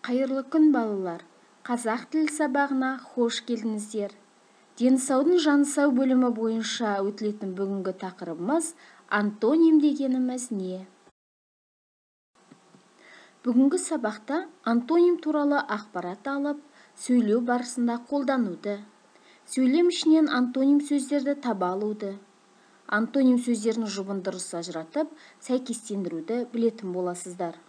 Қайырлы күн, балалар. Қазақ тіл сабағына хош келдіңіздер. Денсаудың жанысау бөлімі бойынша өтілетін бүгінгі тақырыбымыз антоним дегеніміз не? Бүгінгі сабақта антоним туралы ақпарат алып, сөйлеу барысында қолдануды, сөйлем ішінен антоним сөздерді таба алуды, антоним сөздердің жұбын дұрыс ажыратып, сәйкестендіруді білетін боласыздар.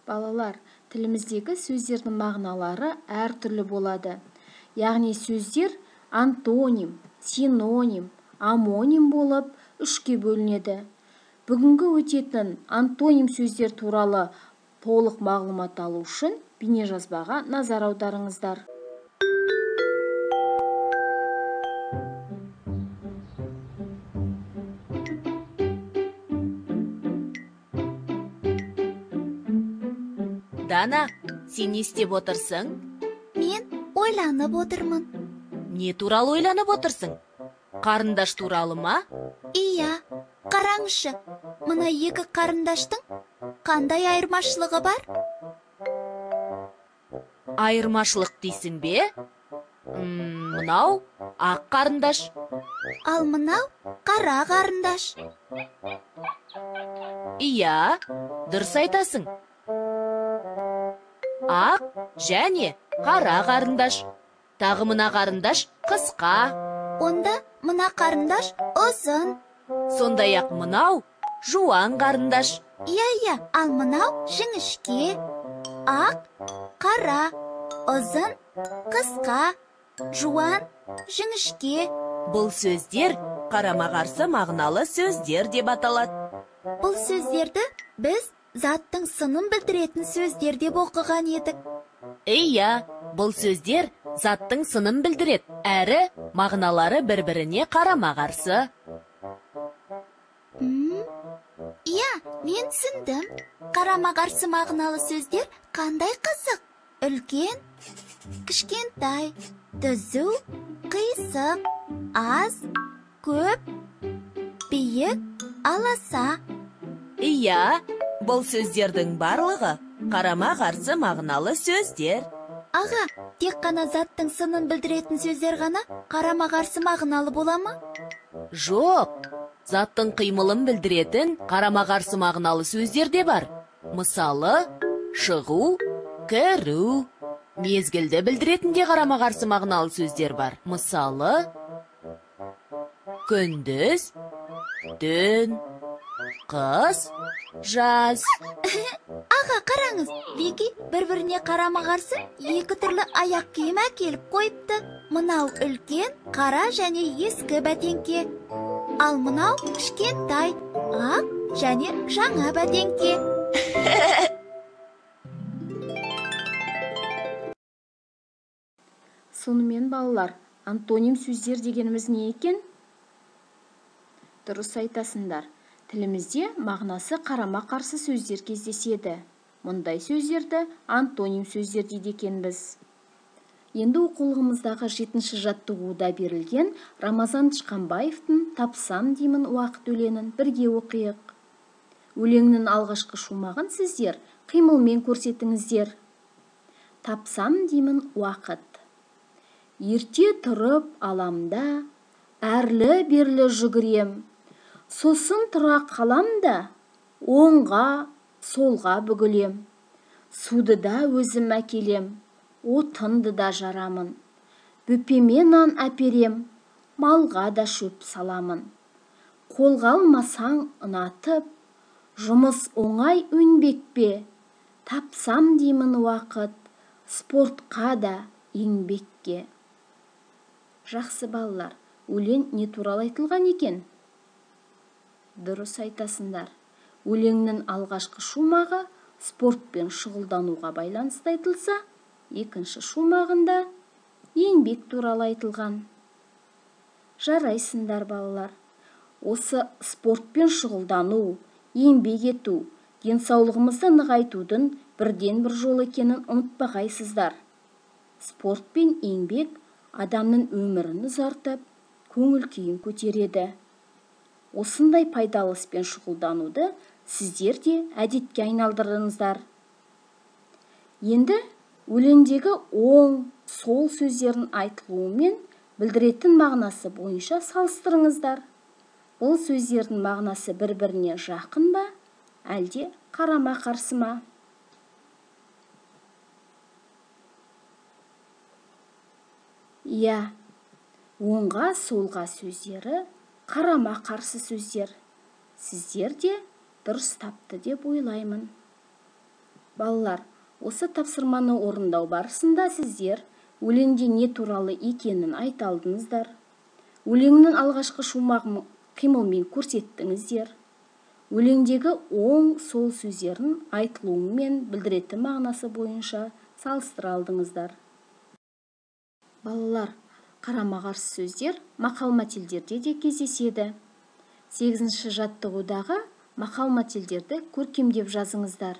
Балалар, тіліміздегі сөздердің мағыналары әртүрлі болады. Яғни сөздер антоним, синоним, амоним болып үшке бөлінеді. Бүгінгі өтетін антоним сөздер туралы толық мағлұмат алу үшін бейнежазбаға назар аударыңыздар. Дана, сен не істеп отырсың? Мен ойланып отырмын. Не туралы ойланып отырсың? Қарындаш туралы ма? Иә, қараңызшы, мына екі қарындаштың қандай айырмашылығы бар? Айырмашылық дейсің бе? Мынау ақ қарындаш. Ал мынау қара қарындаш. Иә, дұрыс айтасың. Ақ және қара қарындаш. Тағы мына қарындаш қысқа. Онда мына қарындаш ұзын. Сондай-ақ мынау жуан қарындаш. Иә, ал мынау жіңішке. Ақ, қара, ұзын, қысқа, жуан, жіңішке. Бұл сөздер қарама-қарсы мағыналы сөздер деп аталады. Бұл сөздерді біз заттың сынын білдіретін сөздер деп оқыған едік. Иә, бұл сөздер заттың сынын білдіреді, әрі мағыналары бір-біріне қарама-қарсы. Иә, мен түсіндім. Қарама-қарсы мағыналы сөздер қандай қызық? Үлкен, кішкентай, түзу, қисық, аз, көп, биік, аласа. Иә, бұл сөздердің барлығы қарама-қарсы мағыналы сөздер. Аға, тек қана заттың сынын білдіретін сөздер ғана қарама-қарсы мағыналы бола ма? Жоқ, заттың қимылын білдіретін қарама-қарсы мағыналы сөздер де бар. Мысалы, шығу, кіру. Мезгілді білдіретін де қарама-қарсы мағыналы сөздер бар. Мысалы, күндіз, түн, қыс, жаз. Аға, қараңыз, Беки бір-біріне қарама-қарсы екі түрлі аяқ киім әкеліп қойыпты. Мынау үлкен, қара және ескі бәтеңке. Ал мынау кішкентай, ақ және жаңа бәтеңке. Сонымен, балалар, антоним сөздер дегеніміз не екен? Дұрыс айтасыңдар. Тілімізде мағынасы қарама-қарсы сөздер кездеседі. Мұндай сөздерді антоним сөздер дейді екенбіз. Енді оқулығымыздағы 7-ші жаттығуда берілген Рамазан Тышқанбаевтың «Тапсам деймін уақыт» өлеңін бірге оқиық. Өлеңнің алғашқы шумағын сіздер қимылмен көрсетіңіздер. Тапсам деймін уақыт. Ерте тұрып аламда, әрлі-берлі жүгірем. Сосын тұра қаламда, оңға, солға бүгілем. Суды да өзім әкелем, отынды да жарамын. Бөпеме нан әперем, малға да шөп саламын. Қолға алмасаң ұнатып, жұмыс оңай өнбекпе. Тапсам деймін уақыт, спортқа да еңбекке. Жақсы, балалар, өлең не туралы айтылған екен? Дұрыс айтасыңдар. Өлеңнің алғашқы шумағы спортпен шұғылдануға байланысты айтылса, екінші шумағында еңбек туралы айтылған. Жарайсыңдар, балалар. Осы спортпен шұғылдану, еңбек ету, денсаулығымызды нығайтудың бірден бір жол екенін ұмытпағайсыздар. Спорт пен еңбек адамның өмірін ұзартып, көңіл күйін көтереді. Осындай пайдалы іспен шұғылдануды сіздер де әдетке айналдырыңыздар. Енді өлеңдегі оң, сол сөздерін айтылуы мен білдіретін мағынасы бойынша салыстырыңыздар. Бұл сөздердің мағынасы бір-біріне жақын ба, әлде қарама-қарсы ма? Иә, оңға, солға сөздері қарама-қарсы сөздер. Сіздер де дұрыс тапты деп ойлаймын. Балалар, осы тапсырманы орындау барысында сіздер өлеңде не туралы екенін айта алдыңыздар. Өлеңнің алғашқы шумағын қимылмен көрсеттіңіздер. Өлеңдегі оң, сол сөздерін айтылуы мен білдіретін мағынасы бойынша салыстыра алдыңыздар. Балалар, қарама-қарсы сөздер мақал-мәтелдерде де кездеседі. 8-ші жаттығудағы мақал-мәтелдерді көркемдеп жазыңыздар.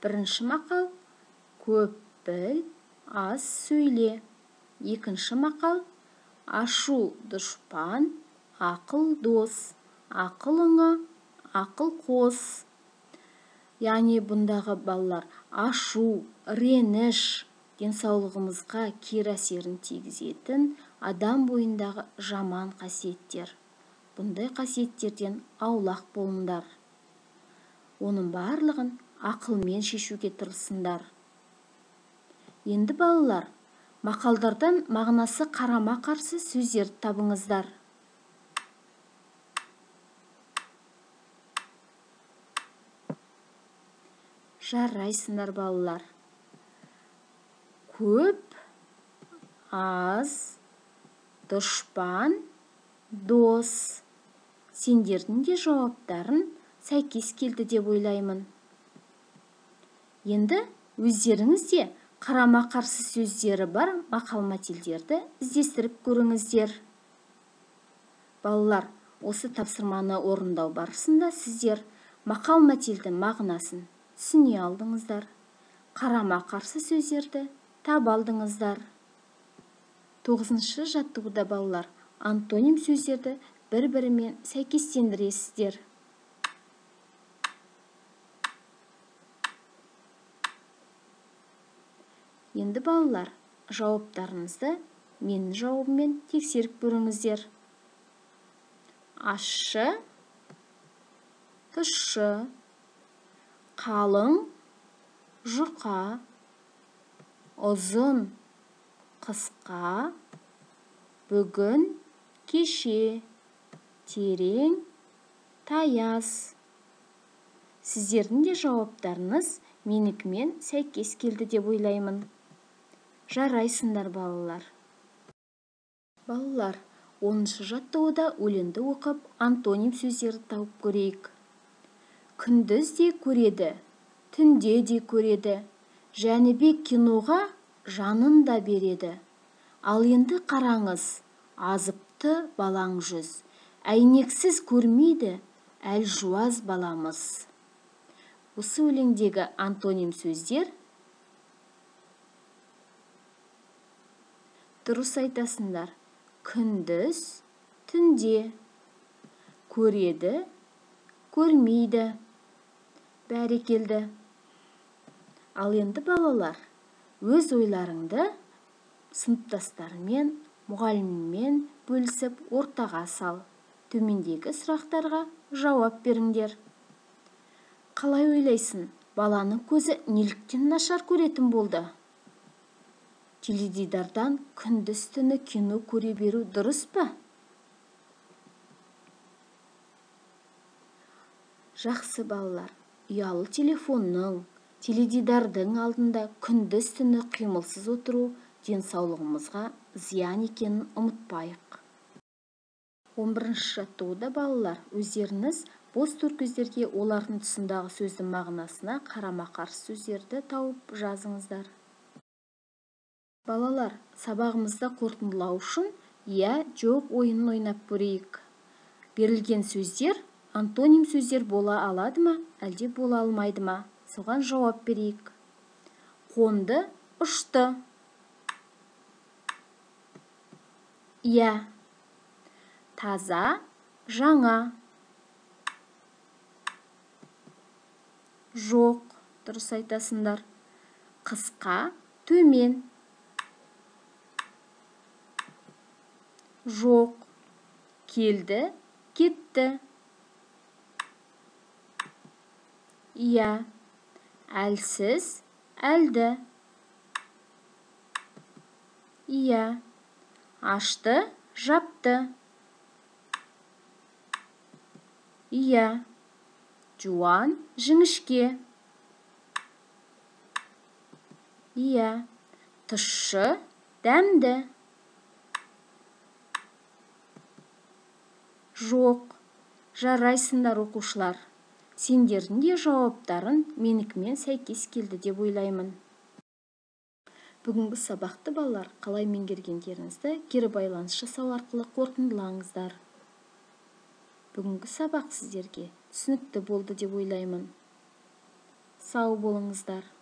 Бірінші мақал – көп біл, аз сөйле. Екінші мақал – ашу дұшпан, ақыл дос, ақылыңа ақыл қос. Яғни бұндағы балалар ашу, реніш, денсаулығымызға кері әсерін тигізетін адам бойындағы жаман қасиеттер. Бұндай қасиеттерден аулақ болыңдар. Оның барлығын ақылмен шешуге тырысыңдар. Енді балалар, мақалдардан мағынасы қарама-қарсы сөздерді табыңыздар. Жарайсыңдар балалар. Көп, аз, дұшпан, дос. Сендердің де жауаптарын сәйкес келді деп ойлаймын. Енді өздеріңіз де қарама-қарсы сөздері бар мақал-мәтелдерді іздестіріп көріңіздер. Балалар, осы тапсырманы орындау барысында сіздер мақал-мәтелдің мағынасын түсіне алдыңыздар. Қарама-қарсы сөздерді таба алдыңыздар. 9-шы жаттығуда балалар антоним сөздерді бір-бірімен сәйкестендіресіздер. Енді балалар, жауаптарыңызды менің жауабыммен тексеріп көріңіздер. Ащы, тұщы, қалың, жұқа, ұзын, қысқа, бүгін, кеше, терең, таяз. Сіздердің де жауаптарыңыз менікімен сәйкес келді деп ойлаймын. Жарайсыңдар балалар. Балалар, 10-шы жаттығуда өлеңді оқып, антоним сөздерді тауып көрейік. Күндіз де көреді, түнде де көреді. Жәнібек киноға жанын да береді. Ал енді қараңыз, азыпты балаң жүз. Әйнексіз көрмейді, әлжуаз баламыз. Осы өлеңдегі антоним сөздер дұрыс айтасыңдар. Күндіз, түнде, көреді, көрмейді. Бәрекелді. Ал енді балалар, өз ойларыңды сыныптастарымен, мұғаліммен бөлісіп ортаға сал. Төмендегі сұрақтарға жауап беріңдер. Қалай ойлайсың, баланың көзі неліктен нашар көретін болды? Теледидардан күндіз-түні кино көре беру дұрыс па? Жақсы балалар, ұялы телефонның, теледидардың алдында күндіз-түні қимылсыз отыру денсаулығымызға зиян екенін ұмытпайық. 11-ші жаттығуда балалар, өздеріңіз бос түркөздерге олардың тұсындағы сөздің мағынасына қарама-қарсы сөздерді тауып жазыңыздар. Балалар, сабағымызда қорытындылау үшін я, жоқ ойынын ойнап көрейік. Берілген сөздер антоним сөздер бола алады ма, әлде бола алмайды ма? Соған жауап берейік. Қонды, ұшты. Я. Таза, жаңа. Жоқ, дұрыс айтасыңдар. Қысқа, төмен. Жоқ, келді, кетті. Иә, әлсіз, әлді. Иә, ашты, жапты. Иә, жуан, жіңішке. Иә, тұщы, дәмді. Жоқ, жарайсыңдар оқушылар. Сендердің де жауаптарын менікімен сәйкес келді деп ойлаймын. Бүгінгі сабақты балалар қалай меңгергендеріңізді кері байланыс жасау арқылы қорытындылаңыздар. Бүгінгі сабақ сіздерге түсінікті болды деп ойлаймын. Сау болыңыздар.